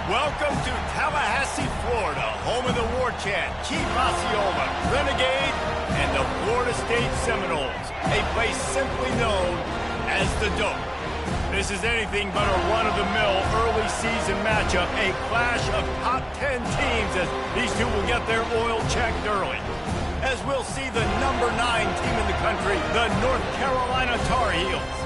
Welcome to Tallahassee, Florida, home of the war chant, Keep Osceola, Renegade, and the Florida State Seminoles, a place simply known as the Dope. This is anything but a run-of-the-mill early season matchup, a clash of top 10 teams as these two will get their oil checked early. As we'll see the number 9 team in the country, the North Carolina Tar Heels,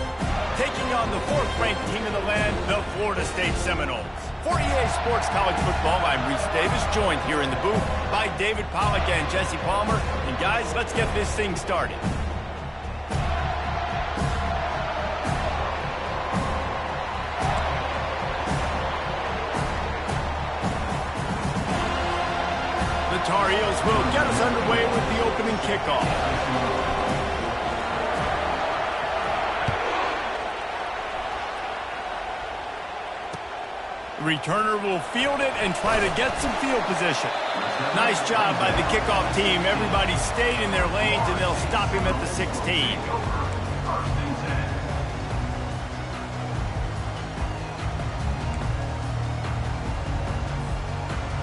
taking on the 4th-ranked team in the land, the Florida State Seminoles. For EA Sports College Football, I'm Reese Davis, joined here in the booth by David Pollack and Jesse Palmer. And guys, let's get this thing started. The Tar Heels will get us underway with the opening kickoff. Returner will field it and try to get some field position. Nice job by the kickoff team. Everybody stayed in their lanes, and they'll stop him at the 16.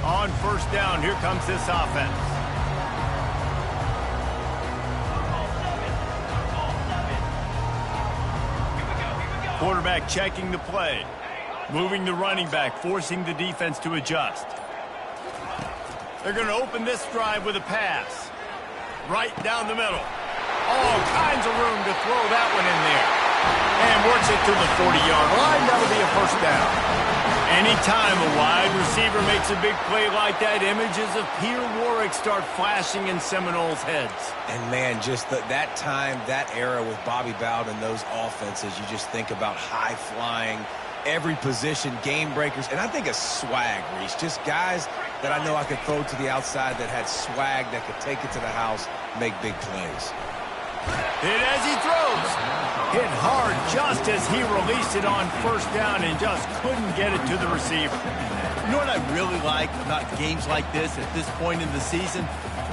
On first down, here comes this offense. Quarterback checking the play. Moving the running back, forcing the defense to adjust. They're going to open this drive with a pass. Right down the middle. All kinds of room to throw that one in there. And works it to the 40-yard line. That'll be a first down. Anytime a wide receiver makes a big play like that, images of Peter Warwick start flashing in Seminoles' heads. And, man, just that time, that era with Bobby Bowden and those offenses, you just think about high-flying, every position, game breakers, and I think of swag, Reese. Just guys that I know I could throw to the outside that had swag that could take it to the house, make big plays. Hit as he throws. Hit hard just as he released it on first down and just couldn't get it to the receiver. You know what I really like about games like this at this point in the season?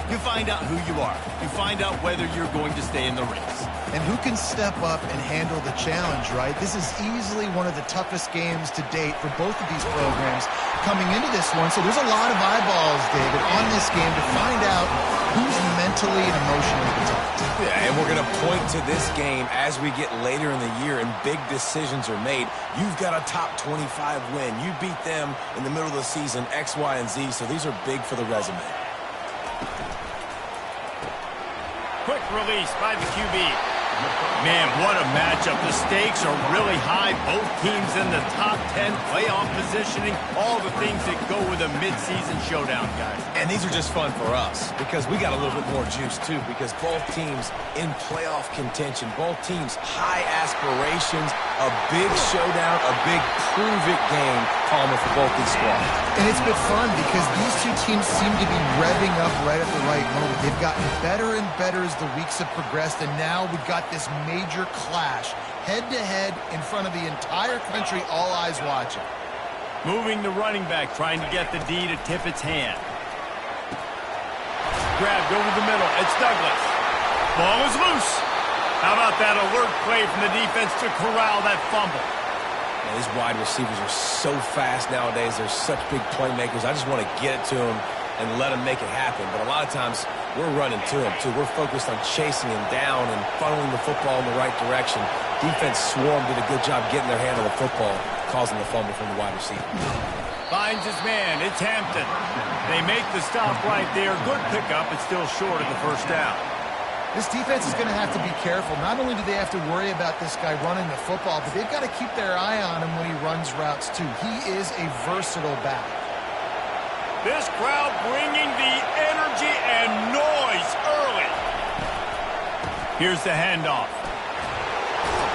You find out who you are. You find out whether you're going to stay in the race. And who can step up and handle the challenge, right? This is easily one of the toughest games to date for both of these programs coming into this one. So there's a lot of eyeballs, David, on this game to find out who's mentally and emotionally the toughest. Yeah, and we're going to point to this game as we get later in the year and big decisions are made. You've got a top 25 win. You beat them in the middle of the season, X, Y, and Z, so these are big for the resume. Quick release by the QB. Man, what a matchup. The stakes are really high. Both teams in the top 10, playoff positioning, all the things that go with a midseason showdown, guys. And these are just fun for us because we got a little bit more juice, too, because both teams in playoff contention, both teams high aspirations, a big showdown, a big prove-it game, Palmer, for both these squads. And it's been fun because these two teams seem to be revving up right at the right moment. They've gotten better and better as the weeks have progressed, and now we've got this major clash, head-to-head in front of the entire country, all eyes watching. Moving the running back, trying to get the D to tip its hand. Grabbed over the middle. It's Douglas. Ball is loose. How about that alert play from the defense to corral that fumble? Man, these wide receivers are so fast nowadays. They're such big playmakers. I just want to get it to them and let them make it happen. But a lot of times, we're running to them, too. We're focused on chasing him down and funneling the football in the right direction. Defense swarm did a good job getting their hand on the football, causing the fumble from the wide receiver. Finds his man. It's Hampton. They make the stop right there. Good pickup. It's still short of the first down. This defense is going to have to be careful. Not only do they have to worry about this guy running the football, but they've got to keep their eye on him when he runs routes, too. He is a versatile back. This crowd bringing the energy and noise early. Here's the handoff.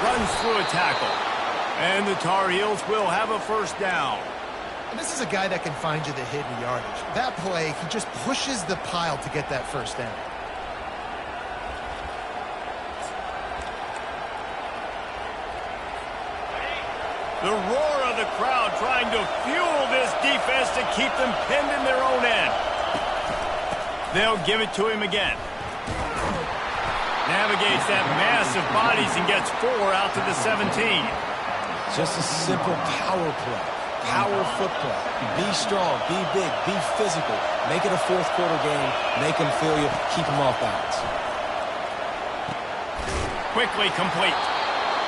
Runs through a tackle. And the Tar Heels will have a first down. And this is a guy that can find you the hidden yardage. That play, he just pushes the pile to get that first down. The roar of the crowd trying to fuel this defense to keep them pinned in their own end. They'll give it to him again. Navigates that mass of bodies and gets 4 out to the 17. Just a simple power play. Power football. Be strong, be big, be physical. Make it a fourth quarter game. Make them feel you. Keep them off balance. Quickly complete.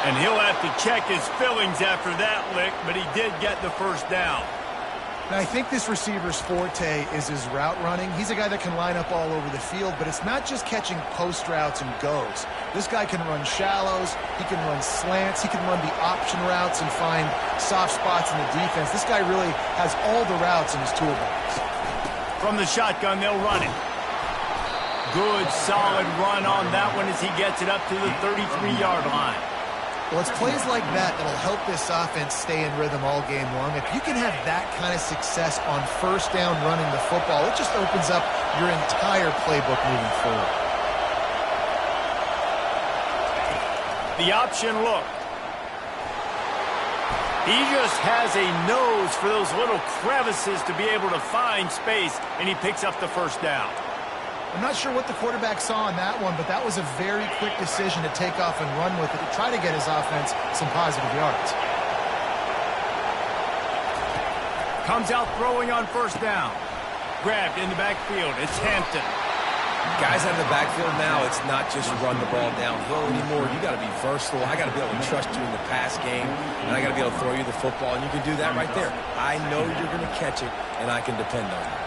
And he'll have to check his fillings after that lick, but he did get the first down. And I think this receiver's forte is his route running. He's a guy that can line up all over the field, but it's not just catching post routes and goes. This guy can run shallows, he can run slants, he can run the option routes and find soft spots in the defense. This guy really has all the routes in his toolbox. From the shotgun, they'll run it. Good, solid run on that one as he gets it up to the 33-yard line. Well, it's plays like that that'll help this offense stay in rhythm all game long. If you can have that kind of success on first down running the football, it just opens up your entire playbook moving forward. The option look. He just has a nose for those little crevices to be able to find space, and he picks up the first down. I'm not sure what the quarterback saw on that one, but that was a very quick decision to take off and run with it to try to get his offense some positive yards. Comes out throwing on first down. Grabbed in the backfield. It's Hampton. Guys out of the backfield now, it's not just run the ball downhill anymore. You got to be versatile. I got to be able to trust you in the pass game, and I got to be able to throw you the football, and you can do that right there. I know you're going to catch it, and I can depend on you.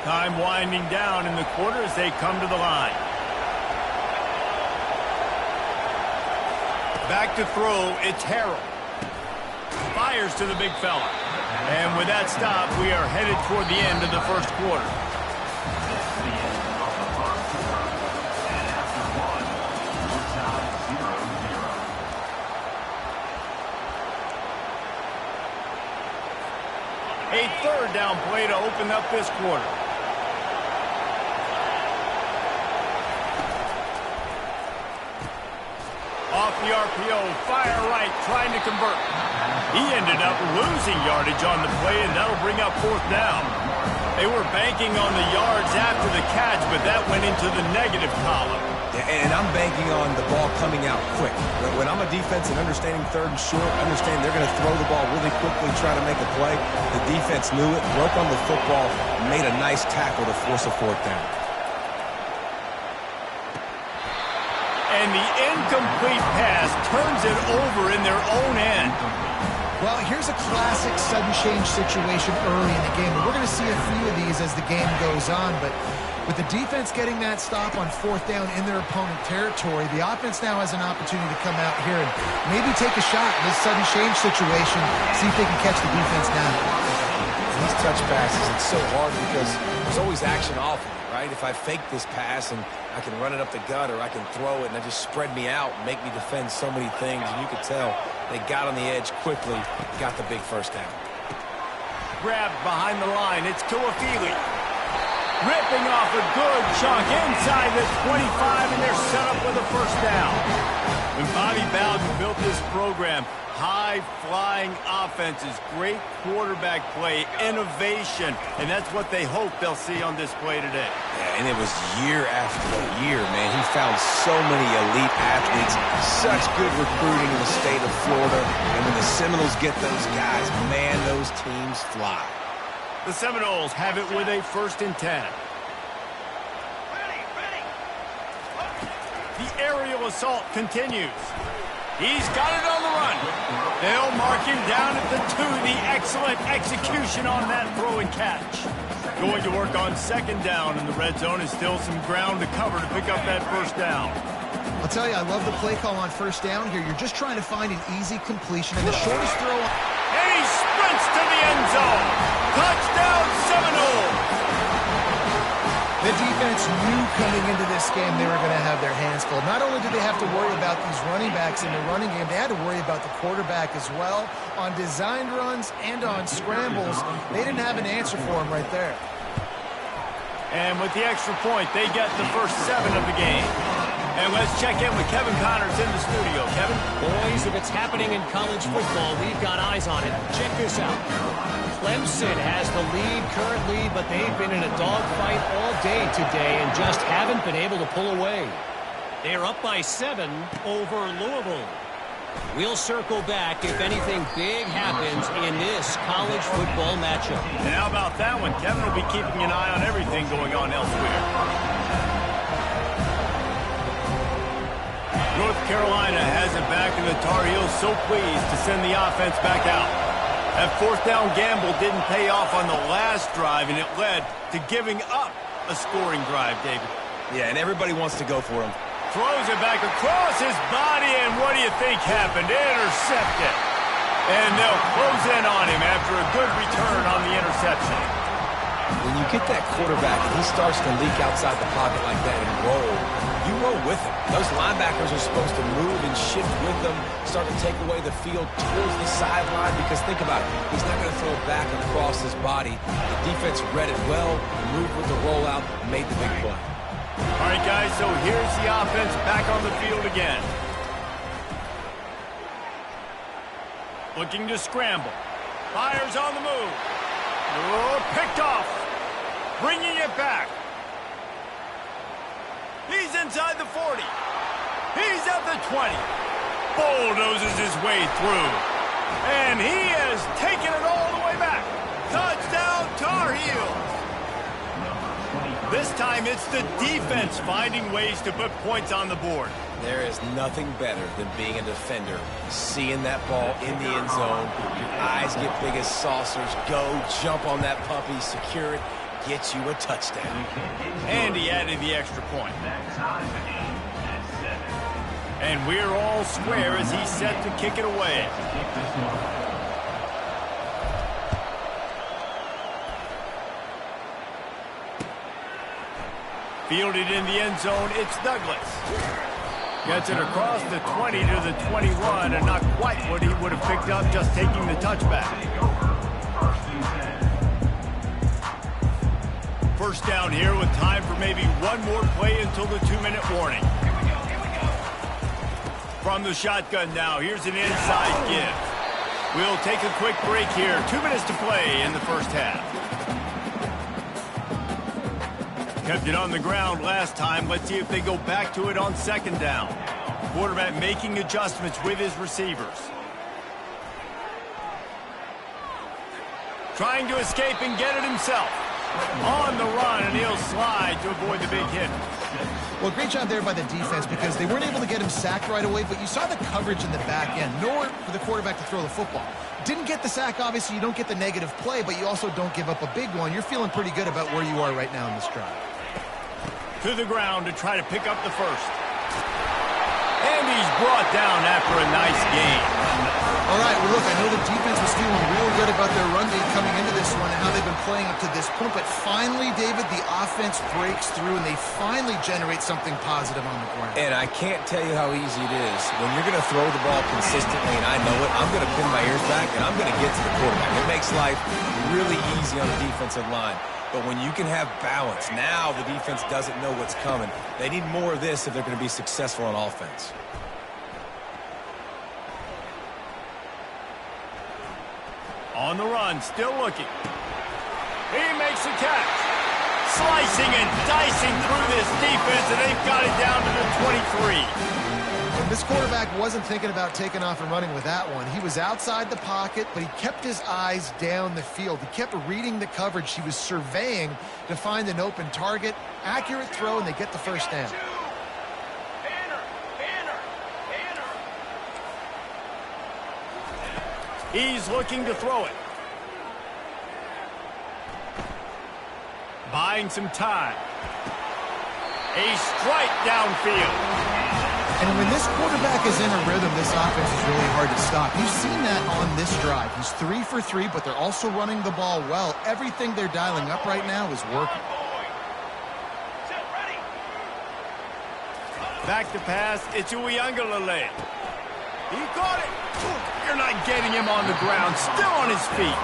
Time winding down in the quarter as they come to the line. Back to throw, it's Harrell. Fires to the big fella. And with that stop, we are headed toward the end of the first quarter. A third down play to open up this quarter. Off the RPO, fire right, trying to convert. He ended up losing yardage on the play, and that'll bring up 4th down. They were banking on the yards after the catch, but that went into the negative column. And I'm banking on the ball coming out quick. When I'm a defense and understanding 3rd and short, understand they're going to throw the ball really quickly, try to make a play. The defense knew it, broke on the football, made a nice tackle to force a 4th down. And the incomplete pass turns it over in their own end. Well, here's a classic sudden change situation early in the game. And we're going to see a few of these as the game goes on. But with the defense getting that stop on 4th down in their opponent territory, the offense now has an opportunity to come out here and maybe take a shot in this sudden change situation, see if they can catch the defense now. These touch passes, it's so hard because there's always action off of it, right? If I fake this pass and I can run it up the gut or I can throw it and it just spread me out and make me defend so many things, and you could tell they got on the edge quickly, got the big 1st down. Grabbed behind the line, it's Tuafili. Ripping off a good chunk inside the 25, and they're set up with a 1st down. When Bobby Bowden built this program, high-flying offenses, great quarterback play, innovation, and that's what they hope they'll see on display today. Yeah, and it was year after year, man. He found so many elite athletes, such good recruiting in the state of Florida, and when the Seminoles get those guys, man, those teams fly. The Seminoles have it with a 1st and 10. The aerial assault continues. He's got it on the run. They'll mark him down at the 2. The excellent execution on that throw and catch. Going to work on 2nd down, and the red zone is still some ground to cover to pick up that 1st down. I'll tell you, I love the play call on 1st down here. You're just trying to find an easy completion and the shortest throw. And he sprints to the end zone. Touchdown, Seminoles! The defense knew coming into this game they were going to have their hands full. Not only did they have to worry about these running backs in the running game, they had to worry about the quarterback as well. On designed runs and on scrambles, they didn't have an answer for him right there. And with the extra point, they get the first 7 of the game. And let's check in with Kevin Connors in the studio. Kevin? Boys, if it's happening in college football, we've got eyes on it. Check this out. Clemson has the lead currently, but they've been in a dogfight all day today and just haven't been able to pull away. They're up by 7 over Louisville. We'll circle back if anything big happens in this college football matchup. And how about that one? Kevin will be keeping an eye on everything going on elsewhere. North Carolina has it back, and the Tar Heels so pleased to send the offense back out. That 4th down gamble didn't pay off on the last drive, and it led to giving up a scoring drive, David. Yeah, and everybody wants to go for him. Throws it back across his body, and what do you think happened? Intercepted. And they'll close in on him after a good return on the interception. When you get that quarterback and he starts to leak outside the pocket like that and roll, you roll with him. Those linebackers are supposed to move and shift with them, start to take away the field towards the sideline, because think about it, he's not going to throw it back and across his body. The defense read it well, moved with the rollout, made the big play. All right, guys, so here's the offense back on the field again. Looking to scramble. Fires on the move. Oh, picked off. Bringing it back. He's inside the 40. He's at the 20. Bulldozes his way through. And he has taken it all the way back. Touchdown, Tar Heels. This time it's the defense finding ways to put points on the board. There is nothing better than being a defender. Seeing that ball in the end zone, your eyes get big as saucers, go, jump on that puppy, secure it, get you a touchdown. And he added the extra point. And we're all square as he's set to kick it away. Fielded in the end zone, it's Douglas. Gets it across the 20 to the 21, and not quite what he would have picked up just taking the touchback. First down here with time for maybe one more play until the 2-minute warning. From the shotgun now, here's an inside give. We'll take a quick break here. 2 minutes to play in the first half. Kept it on the ground last time. Let's see if they go back to it on second down. Quarterback making adjustments with his receivers. Trying to escape and get it himself. On the run, and he'll slide to avoid the big hit. Well, great job there by the defense because they weren't able to get him sacked right away, but you saw the coverage in the back end. Nowhere for the quarterback to throw the football. Didn't get the sack, obviously. You don't get the negative play, but you also don't give up a big one. You're feeling pretty good about where you are right now in this drive. To the ground to try to pick up the first. And he's brought down after a nice game. All right, well, look, I know the defense was feeling real good about their run game coming into this one and how they've been playing up to this point, but finally, David, the offense breaks through and they finally generate something positive on the ground. And I can't tell you how easy it is. When you're going to throw the ball consistently, and I know it, I'm going to pin my ears back and I'm going to get to the quarterback. It makes life really easy on the defensive line. But when you can have balance, now the defense doesn't know what's coming. They need more of this if they're going to be successful on offense. On the run, still looking. He makes a catch. Slicing and dicing through this defense, and they've got it down to the 23. This quarterback wasn't thinking about taking off and running with that one. He was outside the pocket, but he kept his eyes down the field. He kept reading the coverage. He was surveying to find an open target. Accurate throw, and they get the first down. He's looking to throw it. Buying some time. A strike downfield. And when this quarterback is in a rhythm, this offense is really hard to stop. You've seen that on this drive. He's 3 for 3, but they're also running the ball well. Everything they're dialing up right now is working. Back to pass. It's Uiagalelei. He caught it. You're not getting him on the ground. Still on his feet.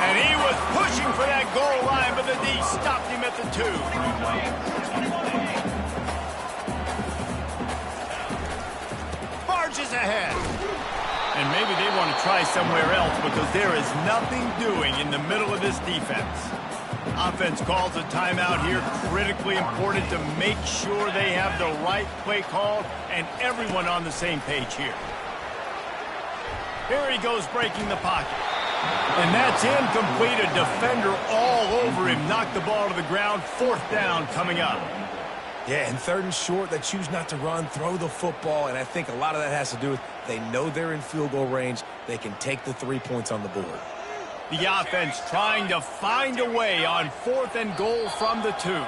And he was pushing for that goal line, but the D stopped him at the 2. Barges ahead. And maybe they want to try somewhere else because there is nothing doing in the middle of this defense. Offense calls a timeout here. Critically important to make sure they have the right play call and everyone on the same page here. Here he goes breaking the pocket. And that's incomplete. A defender all over him. Knocked the ball to the ground. 4th down coming up. Yeah, and 3rd and short, they choose not to run, throw the football, and I think a lot of that has to do with they know they're in field goal range. They can take the 3 points on the board. The offense trying to find a way on 4th and goal from the 2.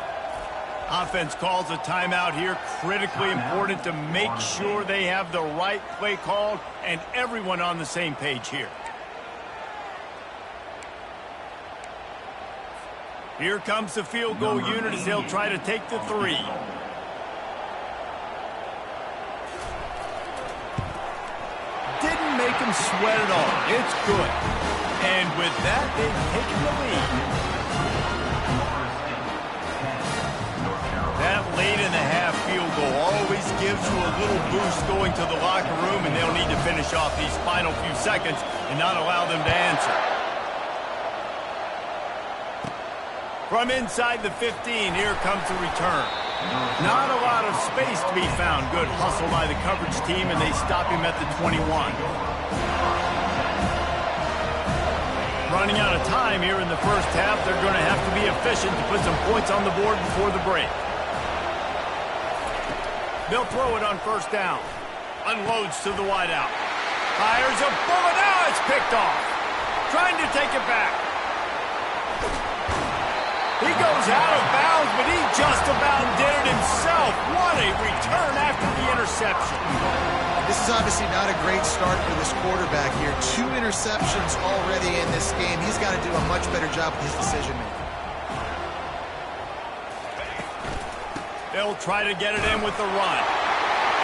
Offense calls a timeout here. Critically important to make sure they have the right play called and everyone on the same page here. Here comes the field goal unit as they'll try to take the 3. Didn't make him sweat at all. It's good. And with that, they've taken the lead. That late in the half field goal always gives you a little boost going to the locker room, and they'll need to finish off these final few seconds and not allow them to answer. From inside the 15, here comes the return. Not a lot of space to be found. Good hustle by the coverage team, and they stop him at the 21. Running out of time here in the first half. They're going to have to be efficient to put some points on the board before the break. They'll throw it on 1st down. Unloads to the wideout. Fires a bullet. Now it's picked off. Trying to take it back. He goes out of bounds, but he just about did it himself. What a return after the interception. This is obviously not a great start for this quarterback here. 2 interceptions already in this game. He's got to do a much better job with his decision-making. They'll try to get it in with the run.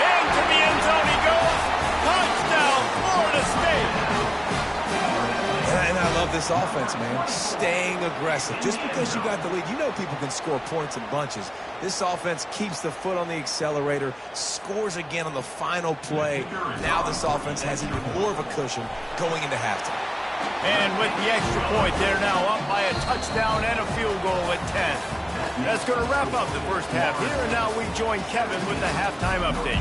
Into the end zone he goes. Touchdown, Florida State. And I love this offense, man. Staying aggressive. Just because you got the lead, you know people can score points in bunches. This offense keeps the foot on the accelerator, scores again on the final play. Now this offense has even more of a cushion going into halftime. And with the extra point, they're now up by a touchdown and a field goal at 10. That's going to wrap up the first half here, and now we join Kevin with the halftime update.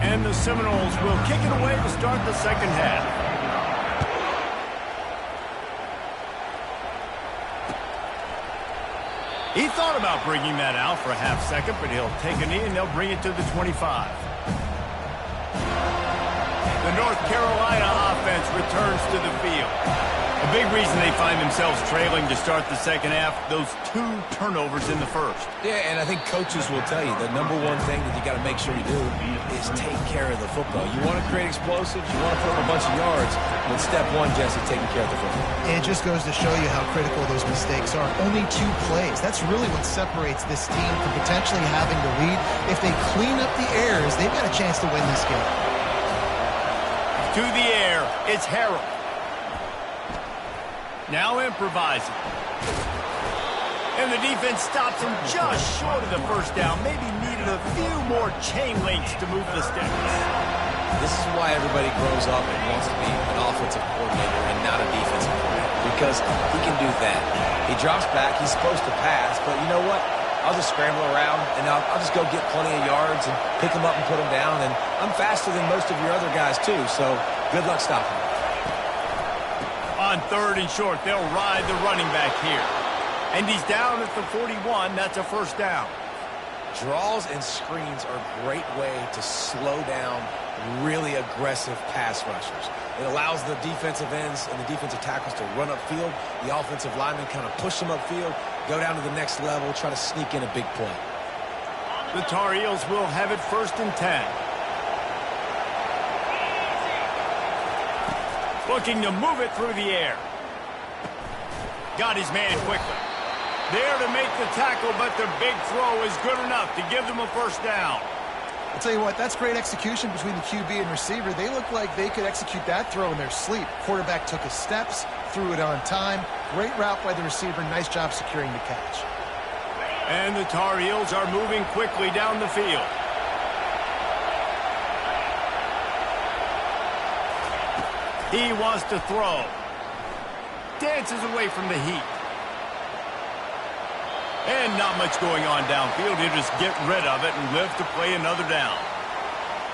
And the Seminoles will kick it away to start the second half. He thought about bringing that out for a half second, but he'll take a knee and they'll bring it to the 25. The North Carolina offense returns to the field. A big reason they find themselves trailing to start the second half, those 2 turnovers in the first. Yeah, and I think coaches will tell you the number one thing that you got to make sure you do is take care of the football. You want to create explosives, you want to put up a bunch of yards, but step one, Jesse, taking care of the football. It just goes to show you how critical those mistakes are. Only 2 plays. That's really what separates this team from potentially having the lead. If they clean up the errors, they've got a chance to win this game. To the air, it's Harrell. Now improvising. And the defense stops him just short of the first down. Maybe needed a few more chain links to move the sticks. This is why everybody grows up and wants to be an offensive coordinator and not a defensive coordinator, because he can do that. He drops back, he's supposed to pass, but you know what? I'll just scramble around, and I'll just go get plenty of yards and pick them up and put them down, and I'm faster than most of your other guys too, so good luck stopping me. On 3rd and short, they'll ride the running back here. And he's down at the 41. That's a first down. Draws and screens are a great way to slow down really aggressive pass rushers. It allows the defensive ends and the defensive tackles to run upfield. The offensive linemen kind of push them upfield, go down to the next level, try to sneak in a big play. The Tar Heels will have it 1st and 10. Looking to move it through the air. Got his man quickly. There to make the tackle, but the big throw is good enough to give them a first down. I'll tell you what, that's great execution between the QB and receiver. They look like they could execute that throw in their sleep. Quarterback took his steps, threw it on time. Great route by the receiver. Nice job securing the catch. And the Tar Heels are moving quickly down the field. He wants to throw. Dances away from the heat. And not much going on downfield. He'll just get rid of it and live to play another down.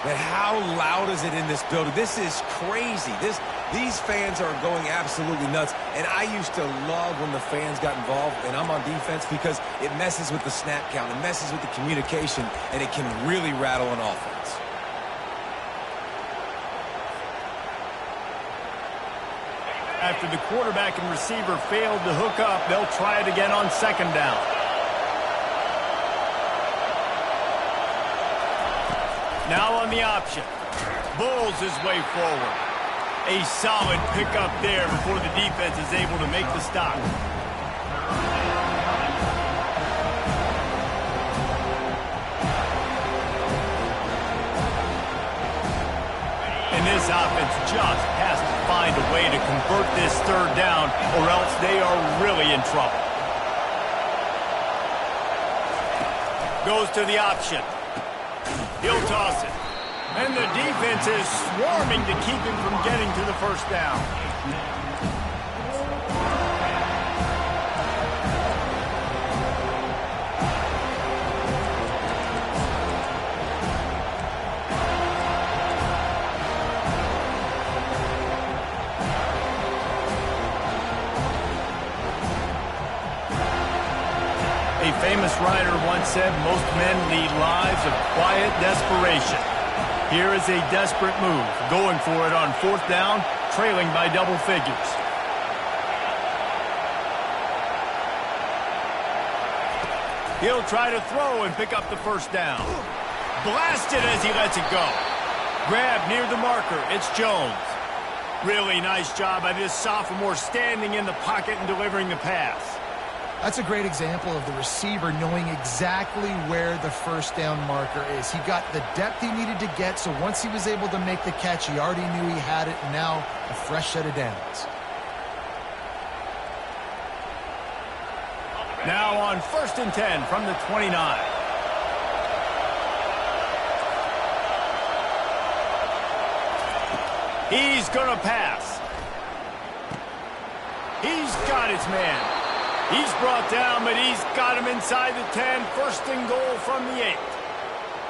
But how loud is it in this building? This is crazy. These fans are going absolutely nuts. And I used to love when the fans got involved, and I'm on defense, because it messes with the snap count. It messes with the communication, and it can really rattle an offense. After the quarterback and receiver failed to hook up, they'll try it again on 2nd down. Now on the option. Bulls his way forward. A solid pickup there before the defense is able to make the stop. And this offense just has to find a way to convert this 3rd down, or else they are really in trouble. Goes to the option. He'll toss it. And the defense is swarming to keep him from getting to the first down. A famous writer once said, most men lead lives of quiet desperation. Here is a desperate move, going for it on 4th down, trailing by double figures. He'll try to throw and pick up the first down. Blasted as he lets it go. Grab near the marker, it's Jones. Really nice job by this sophomore standing in the pocket and delivering the pass. That's a great example of the receiver knowing exactly where the first down marker is. He got the depth he needed to get, so once he was able to make the catch, he already knew he had it, and now a fresh set of downs. Now on 1st and 10 from the 29. He's going to pass. He's got his man. He's brought down, but he's got him inside the 10. 1st and goal from the 8.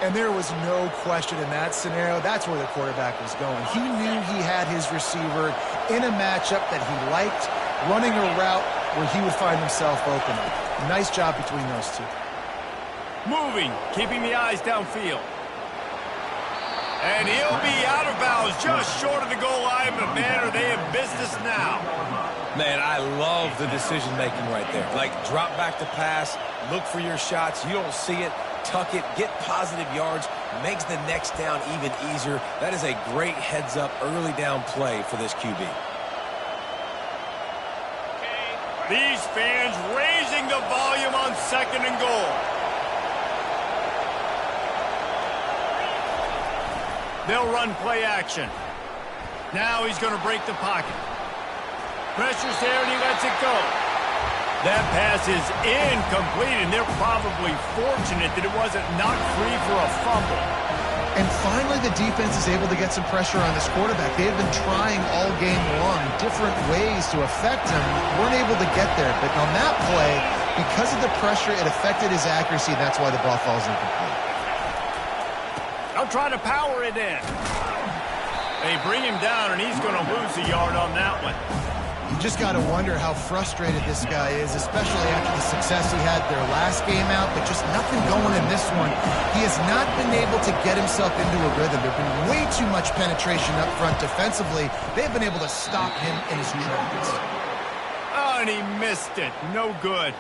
And there was no question in that scenario. That's where the quarterback was going. He knew he had his receiver in a matchup that he liked, running a route where he would find himself open. Nice job between those two. Moving, keeping the eyes downfield. And he'll be out of bounds just short of the goal line, but man, are they in business now. Man, I love the decision-making right there. Like, drop back to pass, look for your shots. You don't see it, tuck it, get positive yards, makes the next down even easier. That is a great heads-up, early down play for this QB. These fans raising the volume on 2nd and goal. They'll run play action. Now he's going to break the pocket. Pressure's there, and he lets it go. That pass is incomplete, and they're probably fortunate that it wasn't knocked free for a fumble. And finally, the defense is able to get some pressure on this quarterback. They have been trying all game long different ways to affect him. Weren't able to get there, but on that play, because of the pressure, it affected his accuracy, and that's why the ball falls incomplete. They'll try to power it in. They bring him down, and he's going to lose a yard on that one. You just got to wonder how frustrated this guy is, especially after the success he had their last game out, but just nothing going in this one. He has not been able to get himself into a rhythm. There's been way too much penetration up front defensively. They've been able to stop him in his tracks. Oh, and he missed it. No good.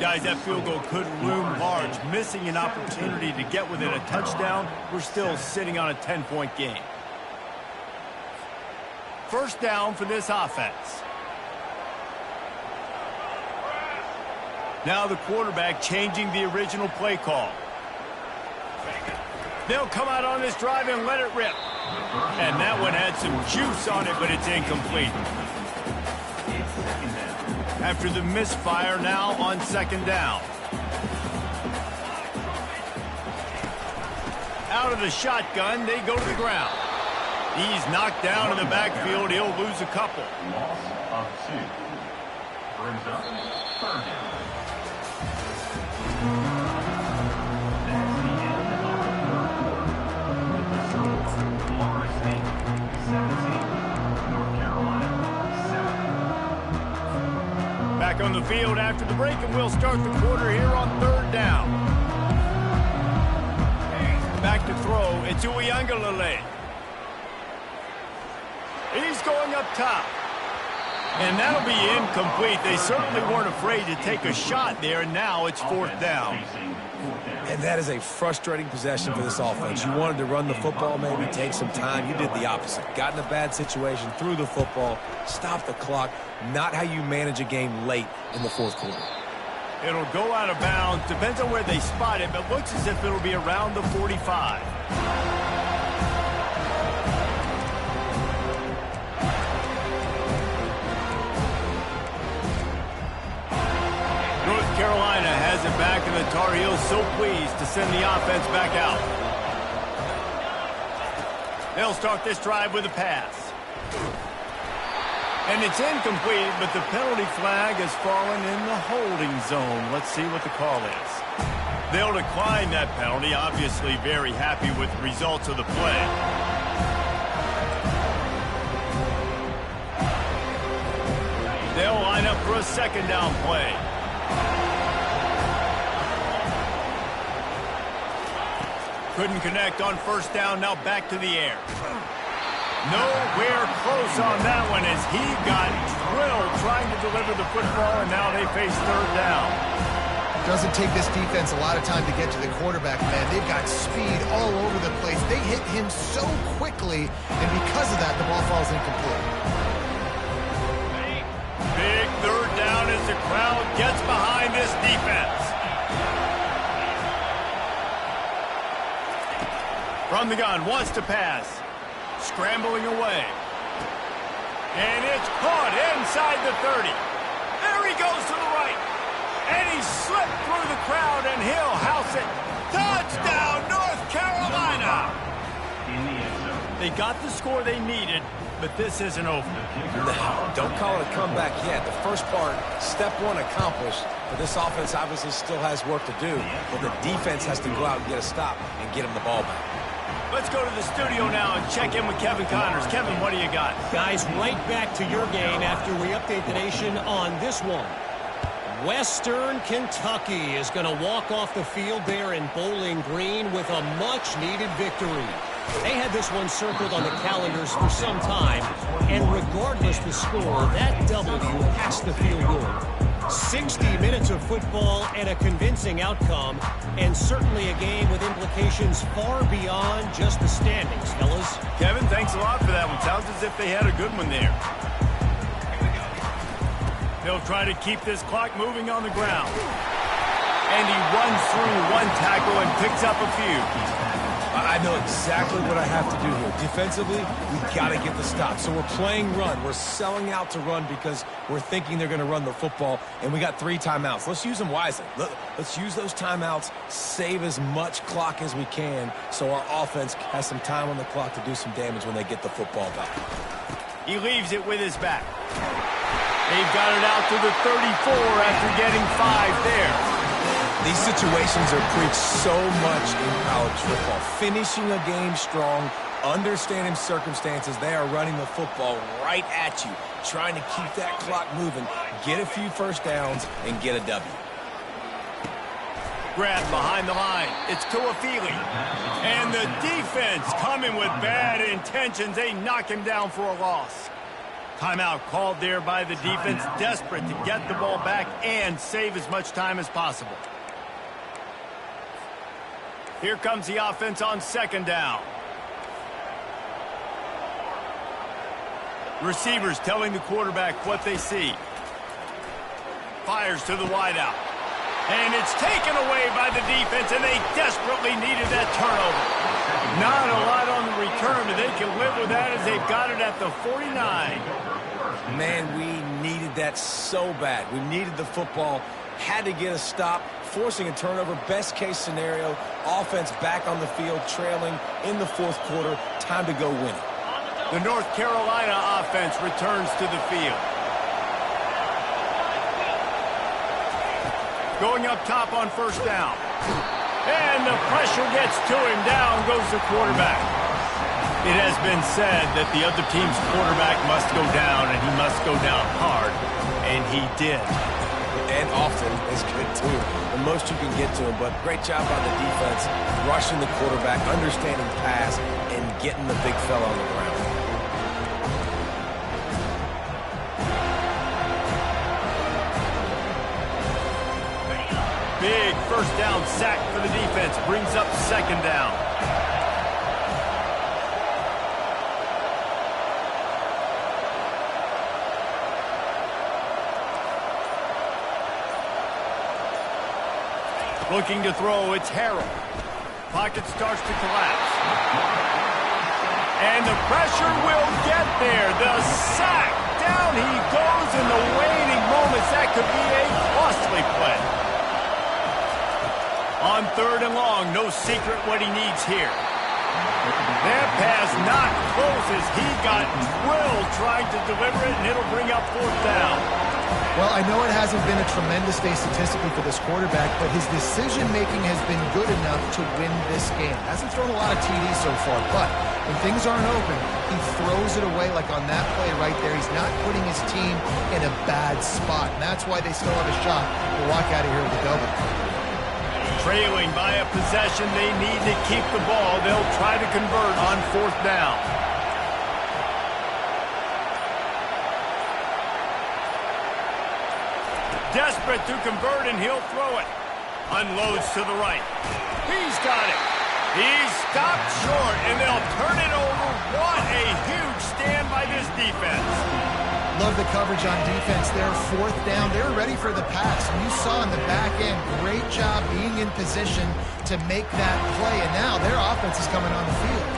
Guys, that field goal could loom large. Missing an opportunity to get within a touchdown, we're still sitting on a 10-point game. 1st down for this offense. Now the quarterback changing the original play call. They'll come out on this drive and let it rip. And that one had some juice on it, but it's incomplete. After the misfire, now on 2nd down. Out of the shotgun, they go to the ground. He's knocked down in the backfield. He'll lose a couple. Loss of 2. Brings up 3rd down. That's the end of the 3rd quarter. Florida State 17, North Carolina 7. Back on the field after the break, and we'll start the quarter here on 3rd down. Back to throw. It's Uiagalelei. He's going up top. And that'll be incomplete. They certainly weren't afraid to take a shot there, and now it's 4th down. And that is a frustrating possession for this offense. You wanted to run the football, maybe take some time. You did the opposite. Got in a bad situation, threw the football, stopped the clock. Not how you manage a game late in the 4th quarter. It'll go out of bounds. Depends on where they spot it, but looks as if it'll be around the 45. North Carolina has it back, and the Tar Heels so pleased to send the offense back out. They'll start this drive with a pass. And it's incomplete, but the penalty flag has fallen in the holding zone. Let's see what the call is. They'll decline that penalty, obviously very happy with the results of the play. They'll line up for a 2nd down play. Couldn't connect on 1st down, now back to the air. Nowhere close on that one as he got drilled trying to deliver the football, and now they face 3rd down. Doesn't take this defense a lot of time to get to the quarterback, man. They've got speed all over the place. They hit him so quickly, and because of that, the ball falls incomplete. Big 3rd down as the crowd gets behind From the gun, wants to pass. Scrambling away. And it's caught inside the 30. There he goes to the right. And he slipped through the crowd, and he'll house it. Touchdown, North Carolina! They got the score they needed, but this isn't over. No, don't call it a comeback yet. The first part, step one accomplished, but this offense obviously still has work to do. But the defense has to go out and get a stop and get him the ball back. Let's go to the studio now and check in with Kevin Connors. Kevin, what do you got? Guys, right back to your game after we update the nation on this one. Western Kentucky is going to walk off the field there in Bowling Green with a much-needed victory. They had this one circled on the calendars for some time, and regardless the score, that W has to feel good. 60 minutes of football and a convincing outcome, and certainly a game with implications far beyond just the standings, fellas. Kevin, thanks a lot for that one. Sounds as if they had a good one there. They'll try to keep this clock moving on the ground. And he runs through one tackle and picks up a few. I know exactly what I have to do here. Defensively, we've got to get the stop. So we're playing run. We're selling out to run because we're thinking they're going to run the football, and we got 3 timeouts. Let's use them wisely. Let's use those timeouts, save as much clock as we can so our offense has some time on the clock to do some damage when they get the football back. He leaves it with his back. They've got it out to the 34 after getting 5 there. These situations are preached so much in college football. Finishing a game strong, understanding circumstances. They are running the football right at you, trying to keep that clock moving, get a few first downs, and get a W. Grab behind the line. It's Tuafili. And the defense coming with bad intentions. They knock him down for a loss. Timeout called there by the defense, desperate to get the ball back and save as much time as possible. Here comes the offense on 2nd down. Receivers telling the quarterback what they see. Fires to the wideout. And it's taken away by the defense, and they desperately needed that turnover. Not a lot on the return, but they can live with that as they've got it at the 49. Man, we needed that so bad. We needed the football, had to get a stop, forcing a turnover, best case scenario, offense back on the field, trailing in the 4th quarter, time to go win it. The North Carolina offense returns to the field. Going up top on 1st down. And the pressure gets to him. Down goes the quarterback. It has been said that the other team's quarterback must go down, and he must go down hard. And he did. And often is good, too. The most you can get to him, but great job by the defense, rushing the quarterback, understanding pass, and getting the big fella on the ground. Big 1st down sack for the defense. Brings up 2nd down. Looking to throw, it's Harrell. Pocket starts to collapse. And the pressure will get there. The sack. Down he goes in the waning moments. That could be a costly play. On 3rd and long, no secret what he needs here. That pass not close as he got drilled trying to deliver it, and it'll bring up 4th down. Well, I know it hasn't been a tremendous day statistically for this quarterback, but his decision-making has been good enough to win this game. Hasn't thrown a lot of TDs so far, but when things aren't open, he throws it away like on that play right there. He's not putting his team in a bad spot, and that's why they still have a shot to walk out of here with a double. Trailing by a possession, they need to keep the ball. They'll try to convert on 4th down. Desperate to convert, and he'll throw it. Unloads to the right. He's got it. He's stopped short, and they'll turn it over. What a huge stand by this defense. Love the coverage on defense there. Fourth down. They were ready for the pass. And you saw in the back end, great job being in position to make that play. And now their offense is coming on the field.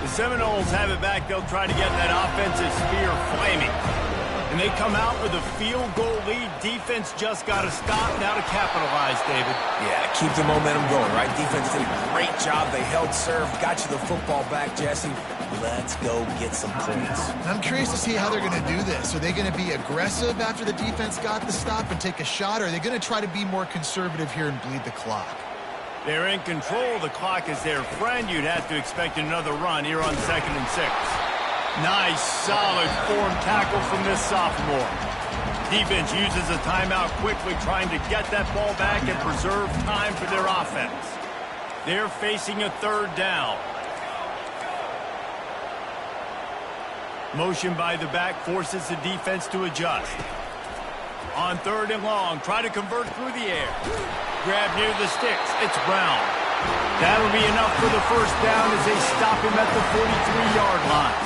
The Seminoles have it back. They'll try to get that offensive spear flaming. And they come out with a field goal lead. Defense just got to stop now to capitalize, David. Yeah, keep the momentum going, right? Defense did a great job. They held serve, got you the football back, Jesse. Let's go get some points. I'm curious to see how they're going to do this. Are they going to be aggressive after the defense got the stop and take a shot, or are they going to try to be more conservative here and bleed the clock? They're in control. The clock is their friend. You'd have to expect another run here on 2nd and 6. Nice, solid form tackle from this sophomore. Defense uses a timeout quickly, trying to get that ball back and preserve time for their offense. They're facing a 3rd down. Motion by the back forces the defense to adjust. On 3rd and long, try to convert through the air. Grab near the sticks. It's Brown. That'll be enough for the 1st down as they stop him at the 43-yard line.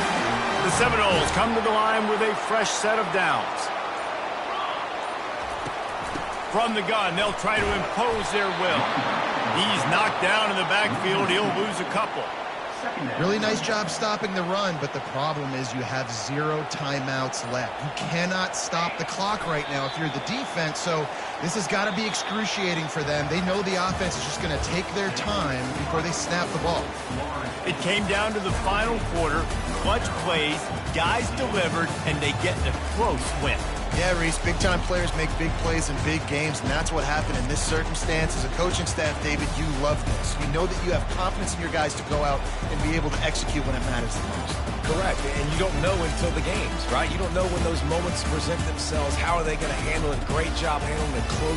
The Seminoles come to the line with a fresh set of downs. From the gun, they'll try to impose their will. He's knocked down in the backfield. He'll lose a couple. Really nice job stopping the run, but the problem is you have 0 timeouts left. You cannot stop the clock right now if you're the defense, so this has got to be excruciating for them. They know the offense is just going to take their time before they snap the ball. It came down to the final quarter. Clutch plays, guys delivered, and they get a close win. Yeah, Reese, big-time players make big plays in big games, and that's what happened in this circumstance. As a coaching staff, David, you love this. You know that you have confidence in your guys to go out and be able to execute when it matters the most. Correct, and you don't know until the games, right? You don't know when those moments present themselves. How are they going to handle it? Great job handling the close.